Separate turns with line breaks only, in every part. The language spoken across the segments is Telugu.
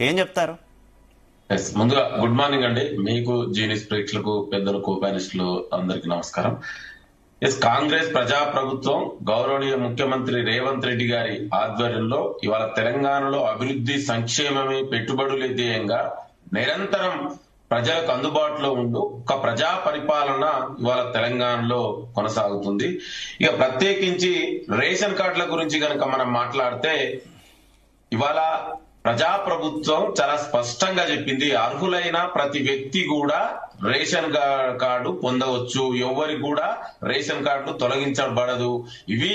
ఏం చెప్తారు?
ముందుగా గుడ్ మార్నింగ్ అండి, మీకు జీనిస్ ప్రేక్షకులకు, పెద్దలు, కోపానిస్టులు అందరికి నమస్కారం. కాంగ్రెస్ ప్రజాప్రభుత్వం గౌరవనీయ ముఖ్యమంత్రి రేవంత్ రెడ్డి గారి ఆధ్వర్యంలో ఇవాళ తెలంగాణలో అభివృద్ధి, సంక్షేమమే పెట్టుబడుల ధ్యేయంగా నిరంతరం ప్రజలకు అందుబాటులో ఉంటూ ఒక ప్రజా పరిపాలన ఇవాళ తెలంగాణలో కొనసాగుతుంది. ఇక ప్రత్యేకించి రేషన్ కార్డుల గురించి కనుక మనం మాట్లాడితే ఇవాళ ప్రజాప్రభుత్వం చాలా స్పష్టంగా చెప్పింది, అర్హులైన ప్రతి వ్యక్తి కూడా రేషన్ కార్డు పొందవచ్చు, ఎవరికి కూడా రేషన్ కార్డు తొలగించబడదు. ఇవి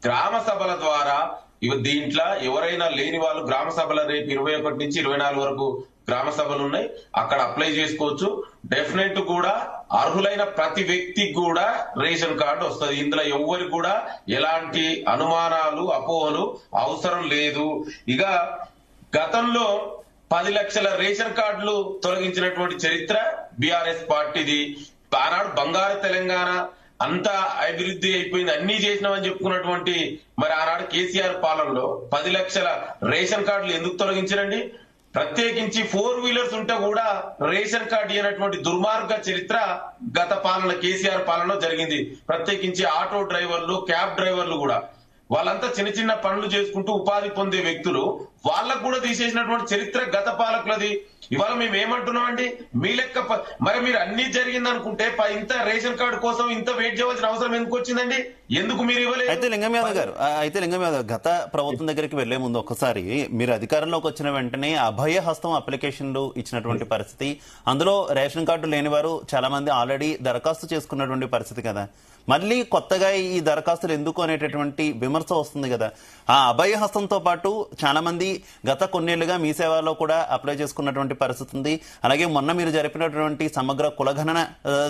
గ్రామ సభల ద్వారా దీంట్లో ఎవరైనా లేని వాళ్ళు గ్రామ సభల రేపు 21 నుంచి 24 వరకు గ్రామ సభలు ఉన్నాయి, అక్కడ అప్లై చేసుకోవచ్చు. డెఫినెట్ కూడా అర్హులైన ప్రతి వ్యక్తికి కూడా రేషన్ కార్డు వస్తుంది. ఇందులో ఎవరికి కూడా ఎలాంటి అనుమానాలు, అపోహలు అవసరం లేదు. ఇక గతంలో 10 లక్షల రేషన్ కార్డులు తొలగించినటువంటి చరిత్ర బీఆర్ఎస్ పార్టీది. ఆనాడు బంగారు తెలంగాణ అంతా అభివృద్ధి అయిపోయింది, అన్ని చేసినామని చెప్పుకున్నటువంటి మరి ఆనాడు కేసీఆర్ పాలనలో 10 లక్షల రేషన్ కార్డులు ఎందుకు తొలగించారండి? ప్రత్యేకించి 4 వీలర్స్ ఉంటే కూడా రేషన్ కార్డు ఇవ్వనటువంటి దుర్మార్గ చరిత్ర గత పాలన కేసీఆర్ పాలనలో జరిగింది. ప్రత్యేకించి ఆటో డ్రైవర్లు, క్యాబ్ డ్రైవర్లు కూడా వాళ్ళంతా చిన్న చిన్న పనులు చేసుకుంటూ ఉపాధి పొందే వ్యక్తులు, వాళ్ళకు కూడా తీసేసినటువంటి చరిత్ర గత పాలకులది. ఇవాళ మేము ఏమంటున్నామండి, మీ లెక్క మరి మీరు అన్ని జరిగింది అనుకుంటే ఇంత రేషన్ కార్డు కోసం ఇంత వెయిట్ చేయవలసిన అవసరం ఎందుకు వచ్చిందండి? ఎందుకు మీరు ఇవ్వలేదు?
అయితే లింగం యాదవ్ గారు, గత ప్రభుత్వం దగ్గరికి వెళ్లే ముందు ఒకసారి మీరు అధికారంలోకి వచ్చిన వెంటనే అభయ హస్తం అప్లికేషన్లు ఇచ్చినటువంటి పరిస్థితి, అందులో రేషన్ కార్డు లేని వారు చాలా మంది ఆల్రెడీ దరఖాస్తు చేసుకున్నటువంటి పరిస్థితి కదా. మళ్ళీ కొత్తగా ఈ దరఖాస్తులు ఎందుకు అనేటటువంటి విమర్శ వస్తుంది కదా. ఆ అభయ హస్తంతో పాటు చాలా మంది గత కొన్నేళ్లుగా మీ సేవలో కూడా అప్లై చేసుకున్నటువంటి పరిస్థితి ఉంది. అలాగే మొన్న మీరు జరిపినటువంటి సమగ్ర కులగణన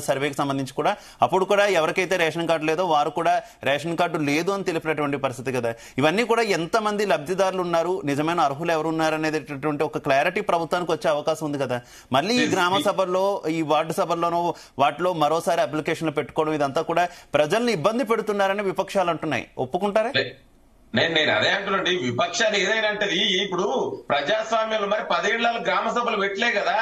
సర్వేకి సంబంధించి కూడా అప్పుడు కూడా ఎవరికైతే రేషన్ కార్డు లేదో వారు కూడా రేషన్ కార్డు లేదు అని తెలిపినటువంటి పరిస్థితి కదా. ఇవన్నీ కూడా ఎంతమంది లబ్ధిదారులు ఉన్నారు, నిజమైన అర్హులు ఎవరు ఉన్నారు అనేటటువంటి ఒక క్లారిటీ ప్రభుత్వానికి వచ్చే అవకాశం ఉంది కదా. మళ్ళీ ఈ గ్రామ సభల్లో, ఈ వార్డు సభల్లోనూ వాటిలో మరోసారి అప్లికేషన్లు పెట్టుకోవడం ఇదంతా కూడా ప్రజల్ని ఇబ్బంది పెడుతున్నారని విపక్షాలు అంటున్నాయి. ఒప్పుకుంటారా?
నేను అదే అంటున్నాండి, విపక్షాలు ఏదైనా అంటది. ఇప్పుడు ప్రజాస్వామ్యంలో మరి 10 ఏళ్ల గ్రామ సభలు పెట్టలే కదా,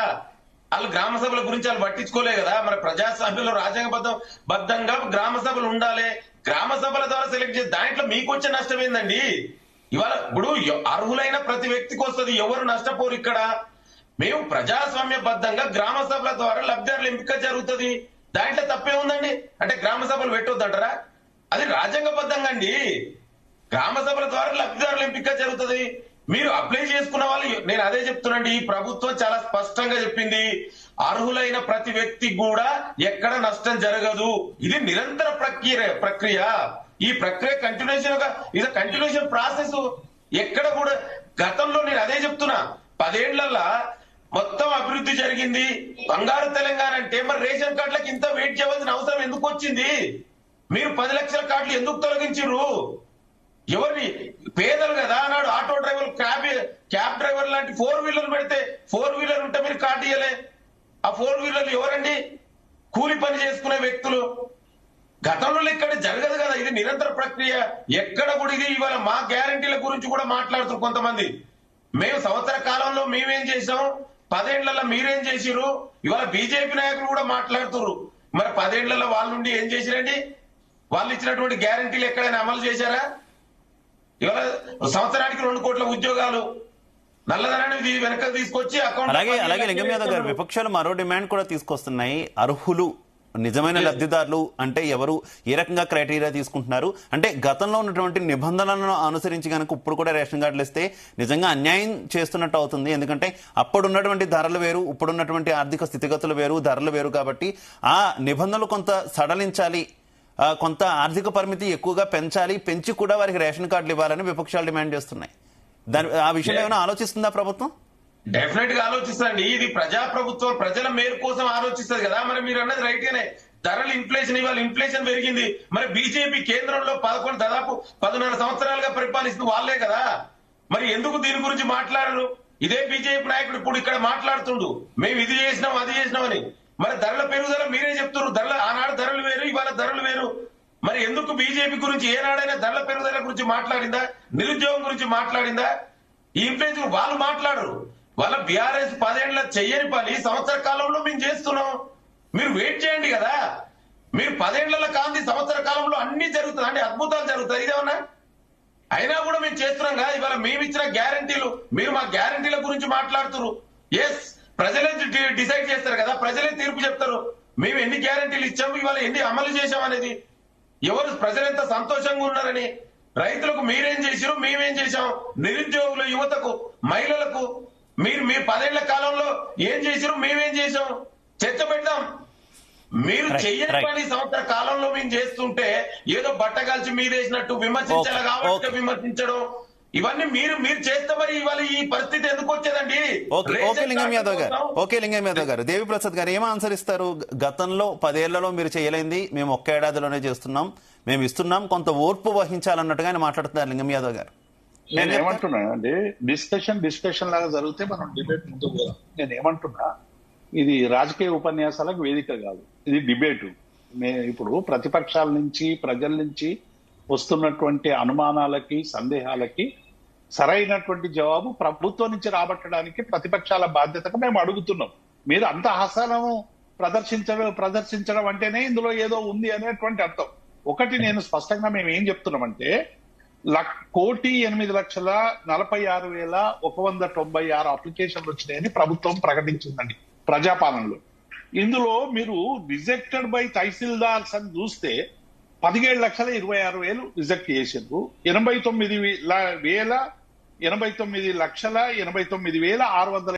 వాళ్ళు గ్రామ సభల గురించి వాళ్ళు పట్టించుకోలే కదా. మరి ప్రజాస్వామ్యంలో రాజ్యాంగబద్ధంగా గ్రామ సభలు ఉండాలి, గ్రామ సభల ద్వారా సెలెక్ట్ చేసి దాంట్లో మీకు వచ్చే నష్టం ఏందండి? ఇవాళ ఇప్పుడు అర్హులైన ప్రతి వ్యక్తికి వస్తుంది, ఎవరు నష్టపోరు. ఇక్కడ మేము ప్రజాస్వామ్యబద్ధంగా గ్రామ సభల ద్వారా లబ్ధిదారుల ఎంపిక జరుగుతుంది, దాంట్లో తప్పే ఉందండి. అంటే గ్రామ సభలు పెట్టొద్దంటారా? అది రాజ్యాంగబద్ధంగా అండి, గ్రామ సభల ద్వారా లబ్ధిదారుల ఎంపిక జరుగుతుంది. మీరు అప్లై చేసుకున్న వాళ్ళు, నేను అదే చెప్తున్నాండి, ఈ ప్రభుత్వం చాలా స్పష్టంగా చెప్పింది, అర్హులైన ప్రతి వ్యక్తికి కూడా ఎక్కడ నష్టం జరగదు. ఇది నిరంతర ప్రక్రియ. ఈ ప్రక్రియ కంటిన్యూషన్ ప్రాసెస్. ఎక్కడ కూడా గతంలో నేను అదే చెప్తున్నా, 10 ఏళ్లలో మొత్తం అభివృద్ధి జరిగింది. బంగారు తెలంగాణ అంటే మరి రేషన్ కార్డులకు ఇంత వెయిట్ చేయవలసిన అవసరం ఎందుకు వచ్చింది? మీరు 10 లక్షల కార్డులు ఎందుకు తొలగించారు? ఎవరిని? పేదలు కదా. అన్నాడు ఆటో డ్రైవర్, క్యాబ్ డ్రైవర్ లాంటి 4 వీలర్ పెడితే 4 వీలర్ ఉంటే మీరు కార్డు ఇవ్వలే. ఆ 4 వీలర్లు ఎవరండి? కూలి పని చేసుకునే వ్యక్తులు. గతంలో ఇక్కడ జరగదు కదా, ఇది నిరంతర ప్రక్రియ. ఎక్కడ కూడా ఇది ఇవాళ మా గ్యారంటీల గురించి కూడా మాట్లాడుతున్నారు కొంతమంది. మేము సంవత్సర కాలంలో మేమేం చేసాం, 10 ఏళ్లలో మీరేం చేసిరు, ఇవాళ బీజేపీ నాయకులు కూడా మాట్లాడుతున్నారు. మరి 10 ఏళ్లలో వాళ్ళ నుండి ఏం చేసిరండి? వాళ్ళు ఇచ్చినటువంటి గ్యారంటీలు ఎక్కడైనా అమలు చేశారా? ఇవాళ సంవత్సరానికి 2 కోట్ల ఉద్యోగాలు, నల్లధనాన్ని వెనక తీసుకొచ్చి అకౌంట్.
అలాగే లింగం యాదవ్ గారు, విపక్షాలు మరో డిమాండ్ కూడా తీసుకొస్తున్నాయి. అర్హులు, నిజమైన లబ్ధిదారులు అంటే ఎవరు, ఏ రకంగా క్రైటీరియా తీసుకుంటున్నారు అంటే గతంలో ఉన్నటువంటి నిబంధనలను అనుసరించి కనుక ఇప్పుడు కూడా రేషన్ కార్డులు ఇస్తే నిజంగా అన్యాయం చేస్తున్నట్టు అవుతుంది. ఎందుకంటే అప్పుడున్నటువంటి ధరలు వేరు, ఇప్పుడున్నటువంటి ఆర్థిక స్థితిగతులు వేరు, ధరలు వేరు. కాబట్టి ఆ నిబంధనలు కొంత సడలించాలి, కొంత ఆర్థిక పరిమితి ఎక్కువగా పెంచాలి, పెంచి కూడా వారికి రేషన్ కార్డులు ఇవ్వాలని విపక్షాలు డిమాండ్ చేస్తున్నాయి. ఆ విషయంలో ఏమైనా ఆలోచిస్తుందా ప్రభుత్వం?
డెఫినెట్ గా ఆలోచిస్తాండి. ఇది ప్రజాప్రభుత్వం ప్రజల మేలు కోసం ఆలోచిస్తుంది కదా. మరి మీరు అన్నది రైట్ గానే, ధరలు ఇన్ఫ్లేషన్, ఇవాళ ఇన్ఫ్లేషన్ పెరిగింది. మరి బీజేపీ కేంద్రంలో దాదాపు 11 సంవత్సరాలుగా పరిపాలిస్తుంది వాళ్ళే కదా. మరి ఎందుకు దీని గురించి మాట్లాడరు? ఇదే బీజేపీ నాయకుడు ఇప్పుడు ఇక్కడ మాట్లాడుతుండు, మేము ఇది చేసినాం అది చేసినామని. మరి ధరల పెరుగుదల మీరే చెప్తున్నారు, ధరలు ఆనాడు ధరలు వేరు, ఇవాళ ధరలు వేరు. మరి ఎందుకు బీజేపీ గురించి ఏనాడైనా ధరల పెరుగుదల గురించి మాట్లాడిందా? నిరుద్యోగం గురించి మాట్లాడిందా? ఈ ఇన్ఫ్లేషన్ వాళ్ళు మాట్లాడరు. వాళ్ళ బీఆర్ఎస్ 10 ఏళ్ల చెయ్యని పని సంవత్సర కాలంలో మేము చేస్తున్నాం. మీరు వెయిట్ చేయండి కదా. మీరు 10 ఏళ్ల కాంతి సంవత్సర కాలంలో అన్ని జరుగుతుంది అంటే అద్భుతాలు జరుగుతాయి. ఇదేమన్నా అయినా కూడా మేము చేస్తున్నాం కదా. ఇవాళ మేము ఇచ్చిన గ్యారంటీలు, మీరు మా గ్యారంటీల గురించి మాట్లాడుతున్నారు. ఎస్, ప్రజలే డిసైడ్ చేస్తారు కదా, ప్రజలే తీర్పు చెప్తారు. మేము ఎన్ని గ్యారంటీలు ఇచ్చాము, ఇవాళ ఎన్ని అమలు చేశాం అనేది, ఎవరు ప్రజలు ఎంత సంతోషంగా ఉన్నారని, రైతులకు మీరేం చేశారు, మేమేం చేశాం, నిరుద్యోగుల యువతకు, మహిళలకు మీరు మీ 10 ఏళ్ల కాలంలో ఏం చేశారు, మేమేం చేశాం, చర్చ పెడదాం. మీరు చెయ్యని పని సంవత్సర కాలంలో మేము చేస్తుంటే ఏదో బట్టగాల్చి మీదేసినట్టు విమర్శించాలి కాబట్టి విమర్శించడం, ఇవన్నీ మీరు చేస్తే మరి ఇవాళ ఈ పరిస్థితి ఎందుకు వచ్చేదండి?
ఓకే లింగం యాదవ్ గారు, దేవిప్రసాద్ గారు ఏం ఆన్సర్ ఇస్తారు? గతంలో 10 ఏళ్లలో మీరు చేయలేంది మేము ఒక్క ఏడాదిలోనే చేస్తున్నాం, మేము ఇస్తున్నాం, కొంత ఓర్పు వహించాలన్నట్టుగా ఆయన మాట్లాడుతున్నారు లింగం యాదవ్ గారు.
నేను ఏమంటున్నా అంటే డిస్కషన్ లాగా జరిగితే మనం డిబేట్ ముందుకు పోదాం. నేను ఏమంటున్నా, ఇది రాజకీయ ఉపన్యాసాలకు వేదిక కాదు, ఇది డిబేటు. ఇప్పుడు ప్రతిపక్షాల నుంచి ప్రజల నుంచి వస్తున్నటువంటి అనుమానాలకి సందేహాలకి సరైనటువంటి జవాబు ప్రభుత్వం నుంచి రాబట్టడానికి ప్రతిపక్షాల బాధ్యతగా మేము అడుగుతున్నాం. మీరు అంత హాసాలను ప్రదర్శించడం అంటేనే ఇందులో ఏదో ఉంది అనేటువంటి అర్థం. ఒకటి నేను స్పష్టంగా మేము ఏం చెప్తున్నామంటే 1,846,196 అప్లికేషన్లు వచ్చినాయని ప్రభుత్వం ప్రకటించిందండి ప్రజాపాలనలో. ఇందులో మీరు రిజెక్టెడ్ బై తహసీల్దార్స్ అని చూస్తే 17,26,000 రిజెక్ట్ చేసిండ్రు. 89,89,89,600